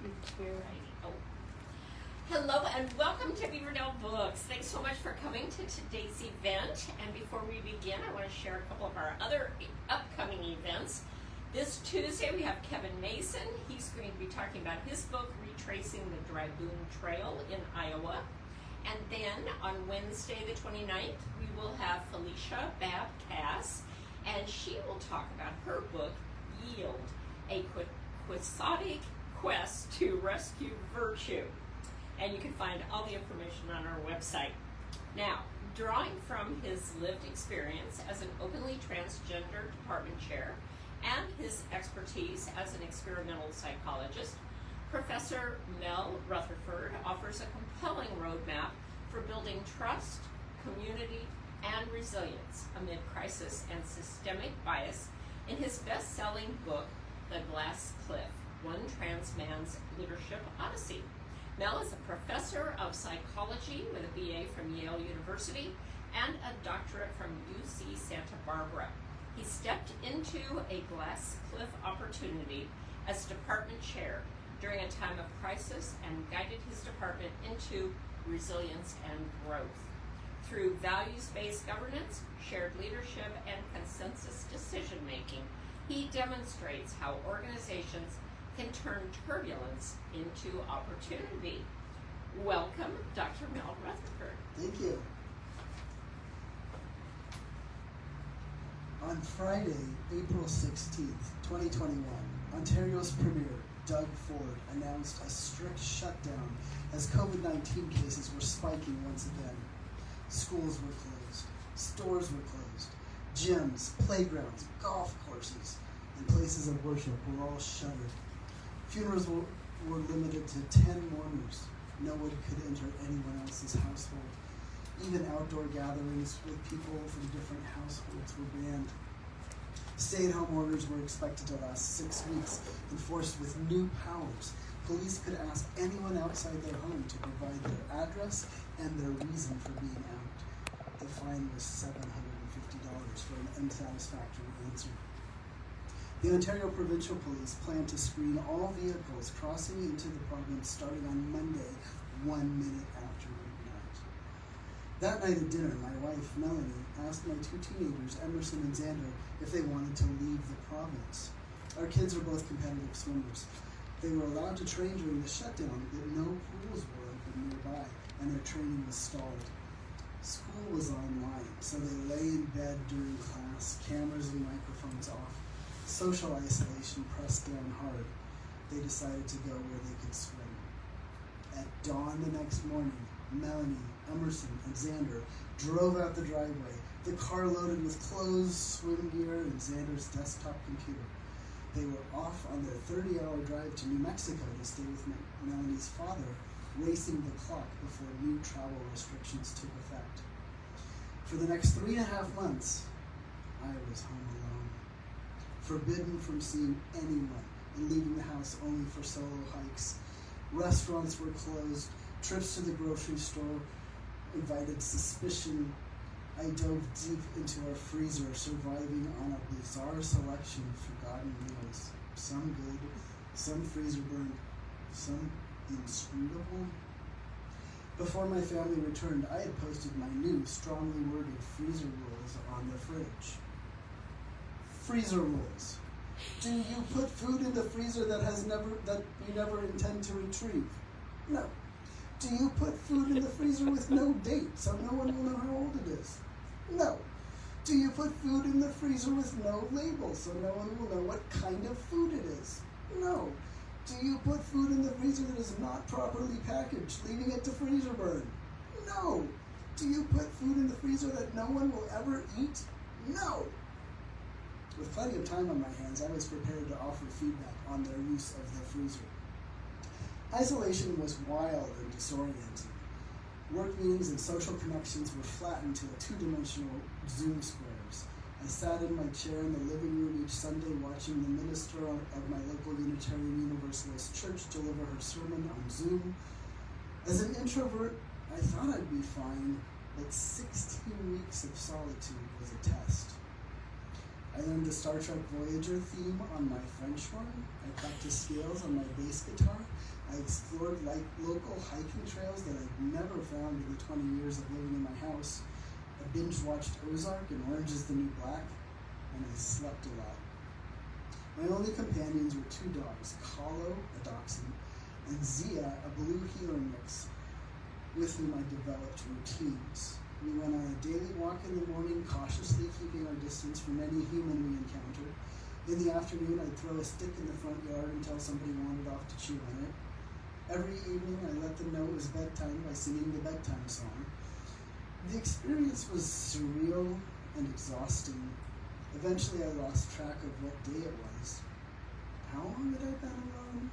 Oh. Hello and welcome to Beaverdale Books. Thanks so much for coming to today's event. And before we begin, I want to share a couple of our other upcoming events. This Tuesday we have Kevin Mason. He's going to be talking about his book, Retracing the Dragoon Trail in Iowa. And then on Wednesday the 29th, we will have Felicia Babb-Cass, and she will talk about her book, Yield, a quixotic quest to rescue virtue. And you can find all the information on our website. Now, drawing from his lived experience as an openly transgender department chair and his expertise as an experimental psychologist, Professor Mel Rutherford offers a compelling roadmap for building trust, community, and resilience amid crisis and systemic bias in his best-selling book, The Glass Cliff, One Trans Man's Leadership Odyssey. Mel is a professor of psychology with a BA from Yale University and a doctorate from UC Santa Barbara. He stepped into a glass cliff opportunity as department chair during a time of crisis and guided his department into resilience and growth. Through values-based governance, shared leadership, and consensus decision-making, he demonstrates how organizations can turn turbulence into opportunity. Welcome, Dr. Mel Rutherford. Thank you. On Friday, April 16th, 2021, Ontario's Premier, Doug Ford, announced a strict shutdown as COVID-19 cases were spiking once again. Schools were closed, stores were closed, gyms, playgrounds, golf courses, and places of worship were all shuttered. Funerals were limited to 10 mourners. No one could enter anyone else's household. Even outdoor gatherings with people from different households were banned. Stay-at-home orders were expected to last 6 weeks, enforced with new powers. Police could ask anyone outside their home to provide their address and their reason for being out. The fine was $750 for an unsatisfactory answer. The Ontario Provincial Police plan to screen all vehicles crossing into the province starting on Monday, 1 minute after midnight. That night at dinner, my wife, Melanie, asked my two teenagers, Emerson and Xander, if they wanted to leave the province. Our kids are both competitive swimmers. They were allowed to train during the shutdown, but no pools were open nearby, and their training was stalled. School was online, so they lay in bed during class, cameras and microphones off. Social isolation pressed down hard. They decided to go where they could swim. At dawn the next morning, Melanie, Emerson, and Xander drove out the driveway, the car loaded with clothes, swim gear, and Xander's desktop computer. They were off on their 30-hour drive to New Mexico to stay with Melanie's father, racing the clock before new travel restrictions took effect. For the next 3.5 months, I was home alone, forbidden from seeing anyone and leaving the house only for solo hikes. Restaurants were closed, trips to the grocery store invited suspicion. I dove deep into our freezer, surviving on a bizarre selection of forgotten meals. Some good, some freezer burned, some inscrutable. Before my family returned, I had posted my new, strongly worded freezer rules on the fridge. Freezer rules. Do you put food in the freezer that you never intend to retrieve? No. Do you put food in the freezer with no date so no one will know how old it is? No. Do you put food in the freezer with no label so no one will know what kind of food it is? No. Do you put food in the freezer that is not properly packaged, leaving it to freezer burn? No. Do you put food in the freezer that no one will ever eat? No. With plenty of time on my hands, I was prepared to offer feedback on their use of the freezer. Isolation was wild and disorienting. Work meetings and social connections were flattened to two-dimensional Zoom squares. I sat in my chair in the living room each Sunday watching the minister of my local Unitarian Universalist church deliver her sermon on Zoom. As an introvert, I thought I'd be fine, but 16 weeks of solitude was a test. I learned the Star Trek Voyager theme on my French horn. I practiced scales on my bass guitar. I explored local hiking trails that I'd never found in the 20 years of living in my house. I binge-watched Ozark and Orange is the New Black, and I slept a lot. My only companions were two dogs, Kahlo, a dachshund, and Zia, a blue heeler mix, with whom I developed routines. We went on a daily walk in the morning, cautiously keeping our distance from any human we encountered. In the afternoon, I'd throw a stick in the front yard until somebody wandered off to chew on it. Every evening, I let them know it was bedtime by singing the bedtime song. The experience was surreal and exhausting. Eventually, I lost track of what day it was. How long had I been alone?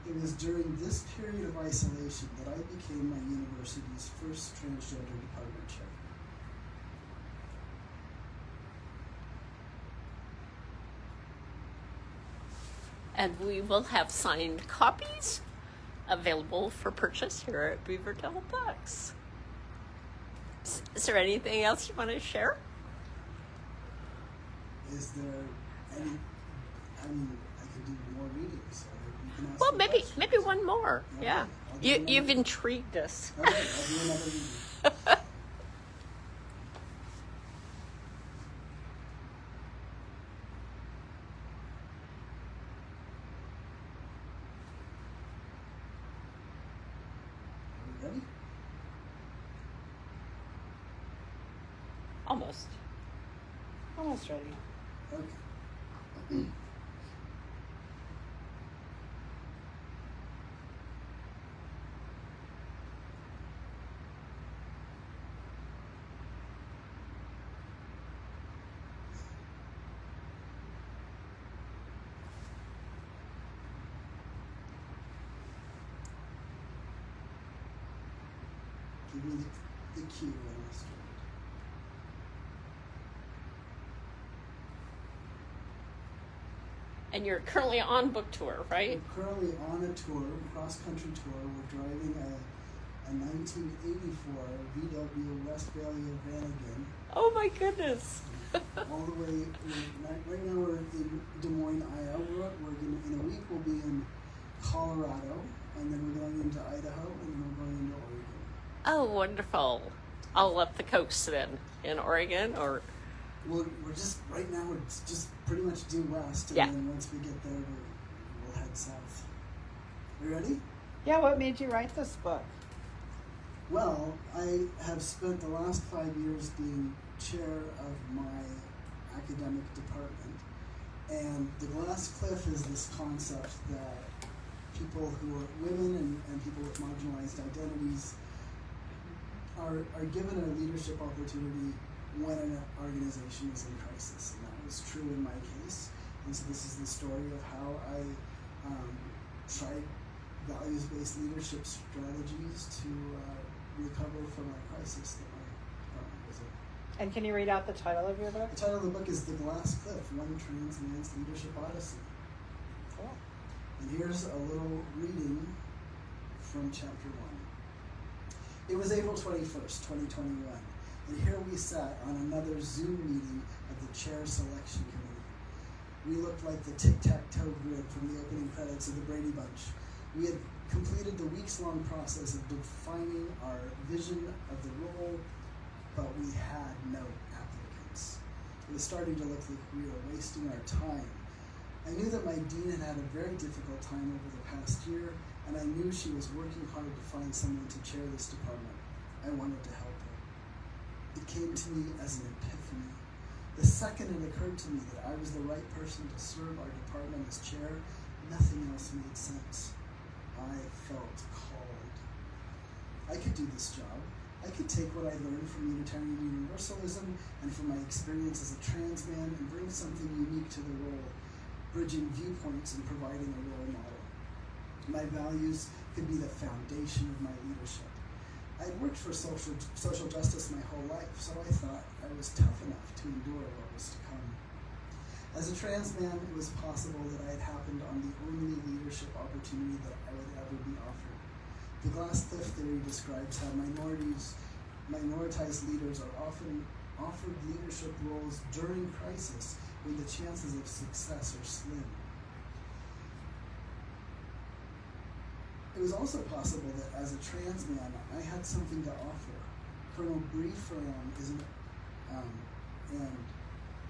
It was during this period of isolation that I became my university's first transgender department chair. And we will have signed copies available for purchase here at Beaverdale Books. Is there anything else you want to share? Is there any, I mean, I could do more readings. So you can ask Well, me maybe questions. one more. Okay, Yeah, I'll do you've another. intrigued us. Okay, I'll do another reading. Are we ready? Almost ready. Okay. Give me the cue when I start. And you're currently on book tour, right? We're currently on a tour, cross-country tour. We're driving a 1984 VW Westphalia Vanagon Oh my goodness. all the way. Right now we're in Des Moines, Iowa. We're gonna, in a week we'll be in Colorado, and then we're going into Idaho, and then we're going into Oregon. Oh, wonderful. All up the coast then in Oregon, or We're just right now. We're just pretty much due west, and Yeah. then once we get there, we'll head south. You ready? Yeah, what made you write this book? Well, I have spent the last 5 years being chair of my academic department, and the glass cliff is this concept that people who are women and people with marginalized identities are given a leadership opportunity when an organization is in crisis, and that was true in my case. And so this is the story of how I tried values-based leadership strategies to recover from a crisis that my department was in. And can you read out the title of your book? The title of the book is The Glass Cliff, One Transman's Leadership Odyssey. Cool. And here's a little reading from chapter 1. It was April 21st, 2021, and here we sat on another Zoom meeting of the chair selection committee. We looked like the tic-tac-toe grid from the opening credits of the Brady Bunch. We had completed the weeks-long process of defining our vision of the role, but we had no applicants. It was starting to look like we were wasting our time. I knew that my dean had had a very difficult time over the past year, and I knew she was working hard to find someone to chair this department. I wanted to help her. It came to me as an epiphany. The second it occurred to me that I was the right person to serve our department as chair, nothing else made sense. I felt called. I could do this job. I could take what I learned from Unitarian Universalism and from my experience as a trans man and bring something unique to the role, bridging viewpoints and providing a role model. My values could be the foundation of my leadership. I had worked for social justice my whole life, so I thought I was tough enough to endure what was to come. As a trans man, it was possible that I had happened on the only leadership opportunity that I would ever be offered. The glass cliff theory describes how minoritized leaders are often offered leadership roles during crisis when the chances of success are slim. it was also possible that as a trans man, I had something to offer. Colonel Bree Fram and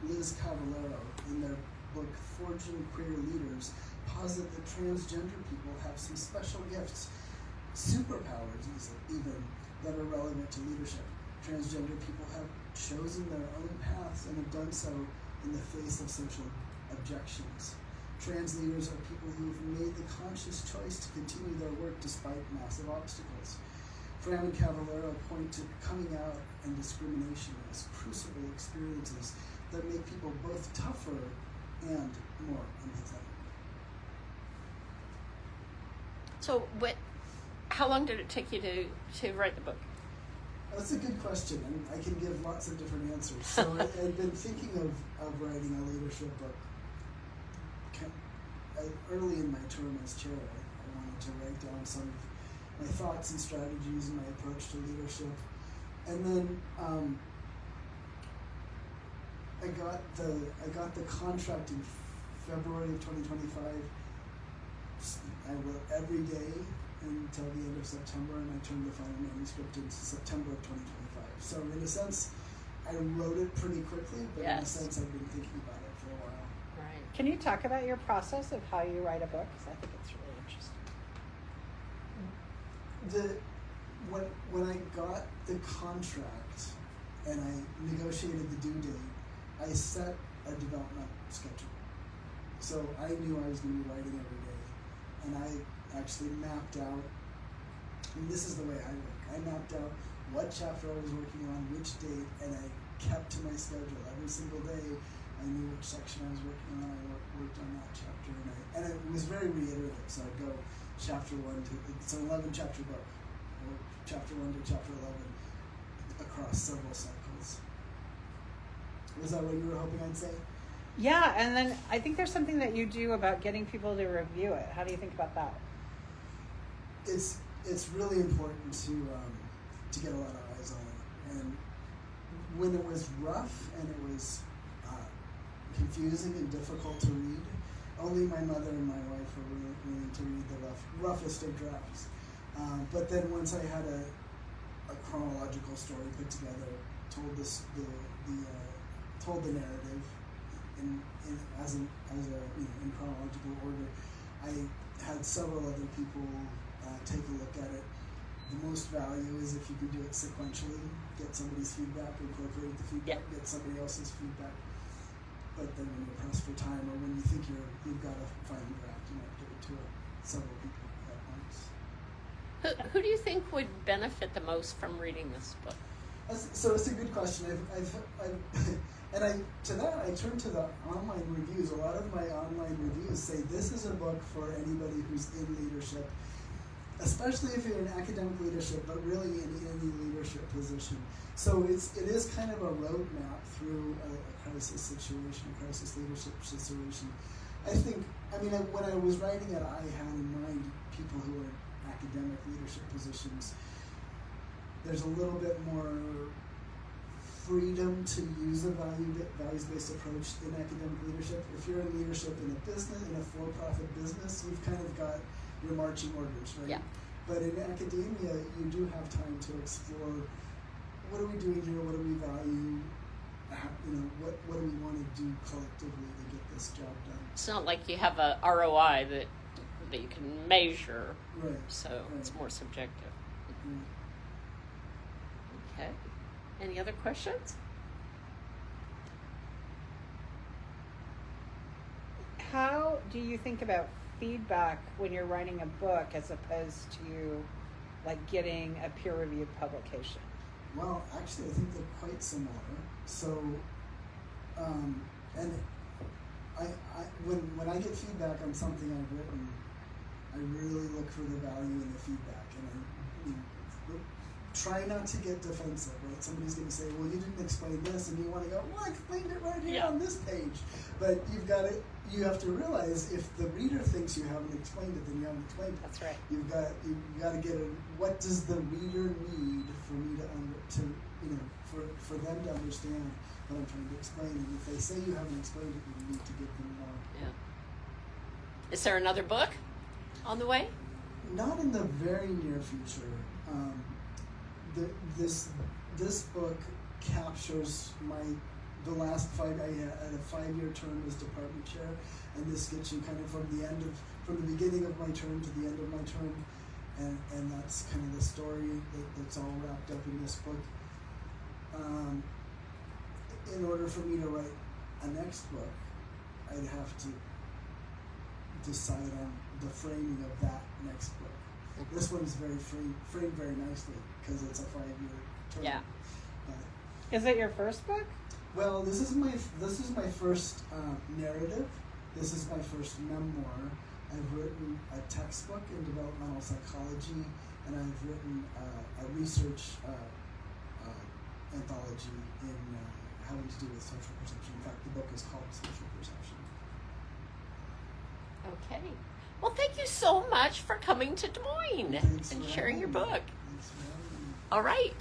Liz Cavallaro, in their book Forging Queer Leaders, posit that transgender people have some special gifts, superpowers even, that are relevant to leadership. Transgender people have chosen their own paths and have done so in the face of social objections. Trans leaders are people who have made the conscious choice to continue their work despite massive obstacles. Fram and Cavallaro point to coming out and discrimination as crucible experiences that make people both tougher and more empathetic. So, how long did it take you to write the book? That's a good question, and I can give lots of different answers. So I've been thinking of writing a leadership book. Early in my term as chair, I wanted to write down some of my thoughts and strategies and my approach to leadership. And then I got the contract in February of 2025. I wrote every day until the end of September, and I turned the final manuscript in September of 2025. So in a sense, I wrote it pretty quickly, but in a sense, I've been thinking about it for a while. Right. Can you talk about your process of how you write a book? Because I think it's really interesting. When I got the contract and I negotiated the due date, I set a development schedule. So I knew I was going to be writing every day, and I actually mapped out, and this is the way I work, I mapped out what chapter I was working on, which date, and I kept to my schedule. Every single day, I knew which section I was working on. I worked on that chapter, and it was very reiterative. So I'd go chapter 1 to, it's an 11 chapter book, or chapter 1 to chapter 11 across several cycles. Was that what you were hoping I'd say? Yeah, and then I think there's something that you do about getting people to review it. How do you think about that? It's really important to get a lot of eyes on it. And when it was rough and it was confusing and difficult to read, only my mother and my wife were willing to read the roughest of drafts. But then once I had a chronological story put together, told the narrative in chronological order, I had several other people take a look at it. The most value is if you can do it sequentially, get somebody's feedback, incorporate the feedback, get somebody else's feedback. But then when you're pressed for time, or when you think you've got a final draft, you might give it to several people at once. Who do you think would benefit the most from reading this book? So it's a good question. I turn to the online reviews. A lot of my online reviews say this is a book for anybody who's in leadership, especially if you're in academic leadership, but really in any leadership position. So it is kind of a roadmap through a crisis situation, a crisis leadership situation. When I was writing it, I had in mind people who are in academic leadership positions. There's a little bit more freedom to use a values-based approach in academic leadership. If you're in leadership in a business, in a for-profit business, you've kind of got your marching orders, right? Yeah. But in academia, you do have time to explore, what are we doing here? What do we value? What do we want to do collectively to get this job done? It's not like you have a ROI that you can measure, right? So right. It's more subjective. Mm-hmm. Okay. Any other questions? How do you think about feedback when you're writing a book as opposed to like getting a peer-reviewed publication? Well, actually, I think they're quite similar. So, and when I get feedback on something I've written, I really look for the value in the feedback, and I try not to get defensive. Right? Somebody's going to say, "Well, you didn't explain this," and you want to go, "Well, I explained it right here on this page." But you have to realize if the reader thinks you haven't explained it, then you haven't explained it. That's right. You've got to get what does the reader need for me for them to understand what I'm trying to explain. And if they say you haven't explained it, you need to give them more. Yeah. Is there another book on the way? Not in the very near future. This book captures the last 5. I had a 5-year term as department chair, and this gets you kind of from the beginning of my term to the end of my term, and that's kind of the story that's all wrapped up in this book. In order for me to write a next book, I'd have to decide on the framing of that next book. This one is framed very nicely because it's a 5-year term. Yeah. Is it your first book? Well, this is my first narrative. This is my first memoir. I've written a textbook in developmental psychology, and I've written a research anthology in having to do with social perception. In fact, the book is called Social Perception. Okay. Well, thank you so much for coming to Des Moines Thanks and for sharing your having me. book. Thanks for having me. All right.